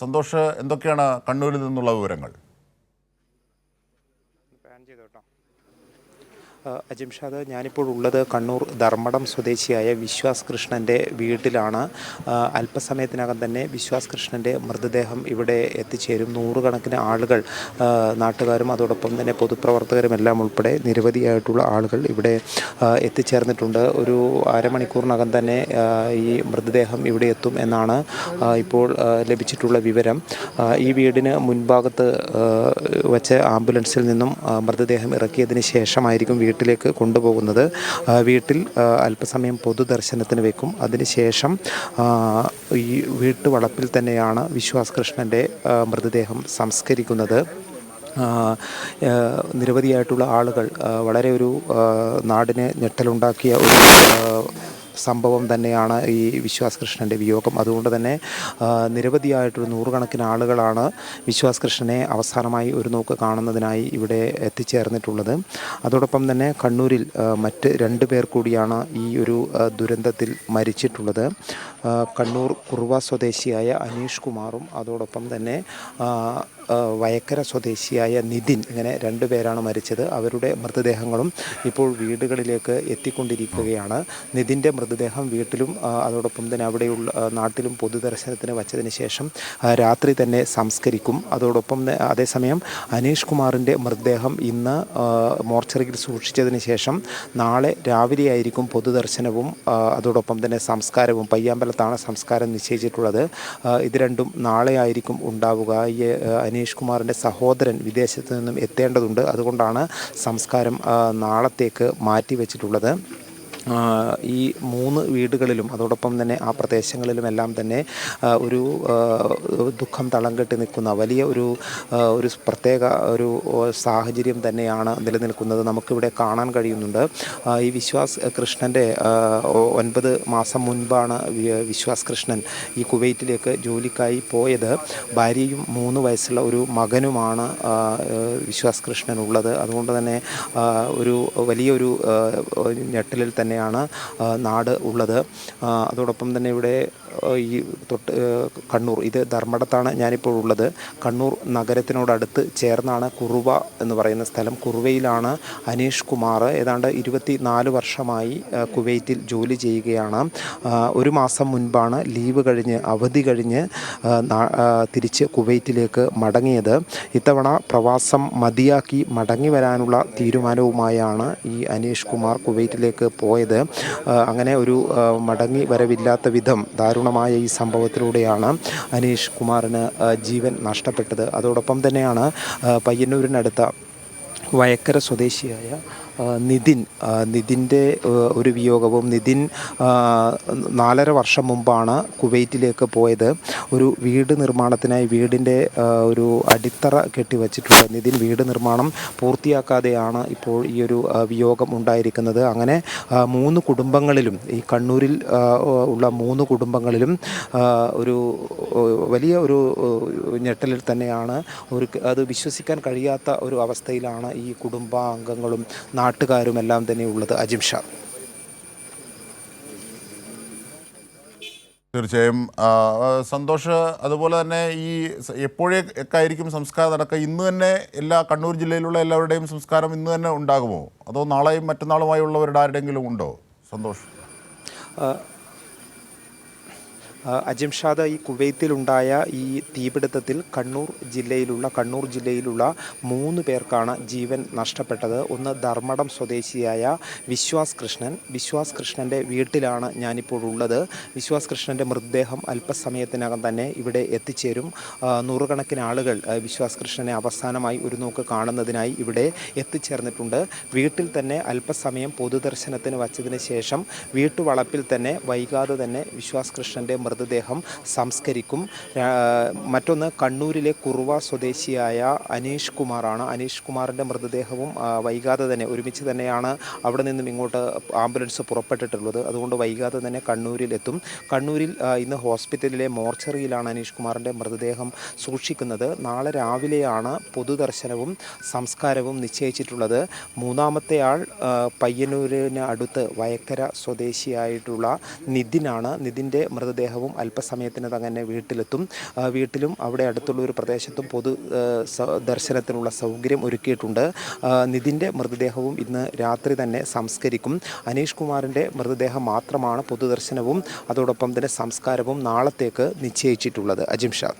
സന്തോഷ്, എന്തൊക്കെയാണ് കണ്ണൂരിൽ നിന്നുള്ള വിവരങ്ങൾ? അജിംഷാദ്, ഞാനിപ്പോൾ ഉള്ളത് കണ്ണൂർ ധർമ്മടം സ്വദേശിയായ വിശ്വാസ് കൃഷ്ണൻ്റെ വീട്ടിലാണ്. അല്പസമയത്തിനകം തന്നെ വിശ്വാസ് കൃഷ്ണൻ്റെ മൃതദേഹം ഇവിടെ എത്തിച്ചേരും. നൂറുകണക്കിന് ആളുകൾ, നാട്ടുകാരും അതോടൊപ്പം തന്നെ പൊതുപ്രവർത്തകരും എല്ലാം ഉൾപ്പെടെ നിരവധിയായിട്ടുള്ള ആളുകൾ ഇവിടെ എത്തിച്ചേർന്നിട്ടുണ്ട്. ഒരു അരമണിക്കൂറിനകം തന്നെ ഈ മൃതദേഹം ഇവിടെ എത്തും എന്നാണ് ഇപ്പോൾ ലഭിച്ചിട്ടുള്ള വിവരം. ഈ വീടിന് മുൻഭാഗത്ത് വച്ച് ആംബുലൻസിൽ നിന്നും മൃതദേഹം ഇറക്കിയതിന് ശേഷമായിരിക്കും വീട്ടിലേക്ക് കൊണ്ടുപോകുന്നത്. വീട്ടിൽ അല്പസമയം പൊതുദർശനത്തിന് വെക്കും. അതിനുശേഷം ഈ വീട്ടുവളപ്പിൽ തന്നെയാണ് വിശ്വാസ് കൃഷ്ണൻ്റെ മൃതദേഹം സംസ്കരിക്കുന്നത്. നിരവധിയായിട്ടുള്ള ആളുകൾ, വളരെ ഒരു നാടിന് ഞെട്ടലുണ്ടാക്കിയ ഒരു സംഭവം തന്നെയാണ് ഈ വിശ്വാസ് കൃഷ്ണൻ്റെ വിയോഗം. അതുകൊണ്ട് തന്നെ നിരവധിയായിട്ടുള്ള നൂറുകണക്കിന് ആളുകളാണ് വിശ്വാസ് കൃഷ്ണനെ അവസാനമായി ഒരു നോക്ക് കാണുന്നതിനായി ഇവിടെ എത്തിച്ചേർന്നിട്ടുള്ളത്. അതോടൊപ്പം തന്നെ കണ്ണൂരിൽ മറ്റ് 2 പേർ കൂടിയാണ് ഈ ഒരു ദുരന്തത്തിൽ മരിച്ചിട്ടുള്ളത്. കണ്ണൂർ കുറുവ സ്വദേശിയായ അനീഷ് കുമാറും അതോടൊപ്പം തന്നെ വയക്കര സ്വദേശിയായ നിതിൻ, ഇങ്ങനെ 2 പേരാണ് മരിച്ചത്. അവരുടെ മൃതദേഹങ്ങളും ഇപ്പോൾ വീടുകളിലേക്ക് എത്തിക്കൊണ്ടിരിക്കുകയാണ്. നിതിൻ്റെ മൃതദേഹം വീട്ടിലും അതോടൊപ്പം തന്നെ അവിടെയുള്ള നാട്ടിലും പൊതുദർശനത്തിന് വച്ചതിന് ശേഷം രാത്രി തന്നെ സംസ്കരിക്കും. അതോടൊപ്പം അതേസമയം അനീഷ് കുമാറിൻ്റെ മൃതദേഹം ഇന്ന് മോർച്ചറിയിൽ സൂക്ഷിച്ചതിന് ശേഷം നാളെ രാവിലെയായിരിക്കും പൊതുദർശനവും അതോടൊപ്പം തന്നെ സംസ്കാരവും. പയ്യാമ്പലത്താണ് സംസ്കാരം നിശ്ചയിച്ചിട്ടുള്ളത്. ഇത് രണ്ടും നാളെ ആയിരിക്കും ഉണ്ടാവുക. ഈ അനീഷ് കുമാറിൻ്റെ സഹോദരൻ വിദേശത്ത് നിന്നും എത്തേണ്ടതുണ്ട്. അതുകൊണ്ടാണ് സംസ്കാരം നാളത്തേക്ക് മാറ്റിവെച്ചിട്ടുള്ളത്. ഈ 3 വീടുകളിലും അതോടൊപ്പം തന്നെ ആ പ്രദേശങ്ങളിലുമെല്ലാം തന്നെ ഒരു ദുഃഖം തളം കെട്ടി നിൽക്കുന്ന വലിയ ഒരു പ്രത്യേക ഒരു സാഹചര്യം തന്നെയാണ് നിലനിൽക്കുന്നത്. നമുക്കിവിടെ കാണാൻ കഴിയുന്നുണ്ട്. ഈ വിശ്വാസ് കൃഷ്ണൻ്റെ 9 മാസം മുൻപാണ് വിശ്വാസ് കൃഷ്ണൻ ഈ കുവൈറ്റിലേക്ക് ജോലിക്കായി പോയത്. ഭാര്യയും 3 വയസ്സുള്ള ഒരു മകനുമാണ് വിശ്വാസ് കൃഷ്ണൻ ഉള്ളത്. അതുകൊണ്ട് തന്നെ ഒരു വലിയൊരു ഞെട്ടലിൽ തന്നെയാണ് നാട് ഉള്ളത്. അതോടൊപ്പം തന്നെ ഇവിടെ ഈ കണ്ണൂർ, ഇത് ധർമ്മടത്താണ് ഞാനിപ്പോൾ ഉള്ളത്. കണ്ണൂർ നഗരത്തിനോടടുത്ത് ചേർന്നാണ് കുറുവ എന്ന് പറയുന്ന സ്ഥലം. കുറുവയിലാണ് അനീഷ് കുമാർ. ഏതാണ്ട് 24 വർഷമായി കുവൈറ്റിൽ ജോലി ചെയ്യുകയാണ്. 1 മാസം മുൻപാണ് ലീവ് കഴിഞ്ഞ്, അവധി കഴിഞ്ഞ് തിരിച്ച് കുവൈറ്റിലേക്ക് മടങ്ങിയത്. ഇത്തവണ പ്രവാസം മതിയാക്കി മടങ്ങി വരാനുള്ള തീരുമാനവുമായാണ് ഈ അനീഷ് കുമാർ കുവൈറ്റിലേക്ക് പോയത്. അങ്ങനെ ഒരു മടങ്ങി വരവില്ലാത്ത വിധം ദാരുണമായ ഈ സംഭവത്തിലൂടെയാണ് അനീഷ് കുമാറിന് ജീവൻ നഷ്ടപ്പെട്ടത്. അതോടൊപ്പം തന്നെയാണ് പയ്യന്നൂരിനടുത്ത വയക്കര സ്വദേശിയായ നിതിൻ്റെ ഒരു വിയോഗവും. നിതിൻ 4.5 വർഷം മുമ്പാണ് കുവൈറ്റിലേക്ക് പോയത്. ഒരു വീട് നിർമ്മാണത്തിനായി വീടിൻ്റെ ഒരു അടിത്തറ കെട്ടിവച്ചിട്ടുണ്ട്. നിതിൻ വീട് നിർമ്മാണം പൂർത്തിയാക്കാതെയാണ് ഇപ്പോൾ ഈ ഒരു വിയോഗം ഉണ്ടായിരിക്കുന്നത്. അങ്ങനെ 3 കുടുംബങ്ങളിലും, ഈ കണ്ണൂരിൽ ഉള്ള 3 കുടുംബങ്ങളിലും ഒരു വലിയ ഒരു ഞെട്ടലിൽ തന്നെയാണ്. അത് വിശ്വസിക്കാൻ കഴിയാത്ത ഒരു അവസ്ഥയിലാണ് ഈ കുടുംബാംഗങ്ങളും നാട്ടുകാരുമെല്ലാം തന്നെ ഉള്ളത്. അജിംഷാ, തീർച്ചയായും സന്തോഷ്, അതുപോലെ തന്നെ ഈ എപ്പോഴൊക്കെ ആയിരിക്കും സംസ്കാരം നടക്കുക? ഇന്ന് തന്നെ എല്ലാ കണ്ണൂർ ജില്ലയിലുള്ള എല്ലാവരുടെയും സംസ്കാരം ഇന്ന് തന്നെ ഉണ്ടാകുമോ, അതോ നാളെയും മറ്റന്നാളുമായുള്ളവരുടെ ആരുടെയെങ്കിലും ഉണ്ടോ സന്തോഷ്? അജിംഷാദ്, ഈ കുവൈത്തിലുണ്ടായ ഈ തീപിടുത്തത്തിൽ കണ്ണൂർ ജില്ലയിലുള്ള 3 പേർക്കാണ് ജീവൻ നഷ്ടപ്പെട്ടത്. ഒന്ന് ധർമ്മടം സ്വദേശിയായ വിശ്വാസ് കൃഷ്ണൻ്റെ വീട്ടിലാണ് ഞാനിപ്പോൾ ഉള്ളത്. വിശ്വാസ് കൃഷ്ണൻ്റെ മൃതദേഹം അല്പസമയത്തിനകം തന്നെ ഇവിടെ എത്തിച്ചേരും. നൂറുകണക്കിന് ആളുകൾ വിശ്വാസ് കൃഷ്ണനെ അവസാനമായി ഒരു നോക്ക് കാണുന്നതിനായി ഇവിടെ എത്തിച്ചേർന്നിട്ടുണ്ട്. വീട്ടിൽ തന്നെ അല്പസമയം പൊതുദർശനത്തിന് വച്ചതിന് ശേഷം വീട്ടുവളപ്പിൽ തന്നെ വൈകാതെ തന്നെ വിശ്വാസ് കൃഷ്ണൻ്റെ മൃതദേഹം സംസ്കരിക്കും. മറ്റൊന്ന് കണ്ണൂരിലെ കുറുവ സ്വദേശിയായ അനീഷ് കുമാറാണ്. അനീഷ് കുമാറിൻ്റെ മൃതദേഹവും വൈകാതെ തന്നെ, ഒരുമിച്ച് തന്നെയാണ് അവിടെ നിന്നും ഇങ്ങോട്ട് ആംബുലൻസ് പുറപ്പെട്ടിട്ടുള്ളത്. അതുകൊണ്ട് വൈകാതെ തന്നെ കണ്ണൂരിൽ എത്തും. കണ്ണൂരിൽ ഇന്ന് ഹോസ്പിറ്റലിലെ മോർച്ചറിയിലാണ് അനീഷ് കുമാറിൻ്റെ മൃതദേഹം സൂക്ഷിക്കുന്നത്. നാളെ രാവിലെയാണ് പൊതുദർശനവും സംസ്കാരവും നിശ്ചയിച്ചിട്ടുള്ളത്. 3-ാമത്തെ ആൾ പയ്യന്നൂരിന് അടുത്ത് വയക്കര സ്വദേശിയായിട്ടുള്ള നിതിനാണ്. നിതിൻ്റെ മൃതദേഹം മൃതദേഹവും അല്പസമയത്തിന് തന്നെ വീട്ടിലെത്തും. വീട്ടിലും അവിടെ അടുത്തുള്ള ഒരു പ്രദേശത്തും പൊതു ദർശനത്തിനുള്ള സൗകര്യം ഒരുക്കിയിട്ടുണ്ട്. നിതിൻ്റെ മൃതദേഹവും ഇന്ന് രാത്രി തന്നെ സംസ്കരിക്കും. അനീഷ് കുമാറിൻ്റെ മൃതദേഹം മാത്രമാണ് പൊതുദർശനവും അതോടൊപ്പം തന്നെ സംസ്കാരവും നാളത്തേക്ക് നിശ്ചയിച്ചിട്ടുള്ളത്. അജിംഷാദ്.